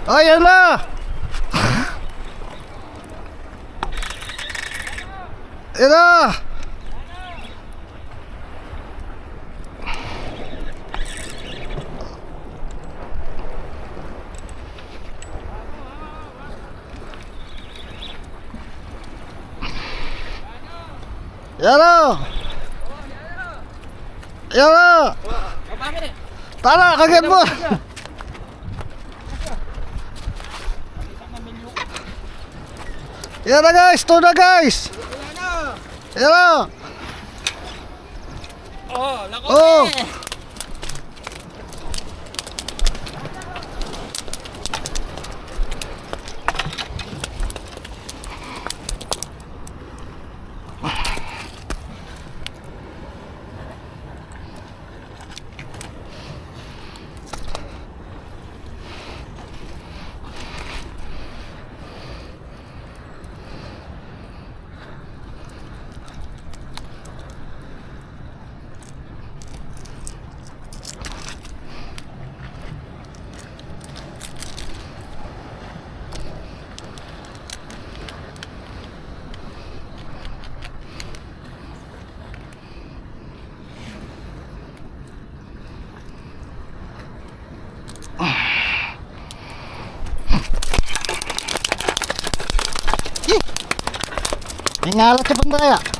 Ayan na! Ayan na! Ayan na! Ayan na! Tara, kagat mo! Yan na guys, ito na guys. Yan na. Oh, lako. Oh. Ingalat sa pandaya.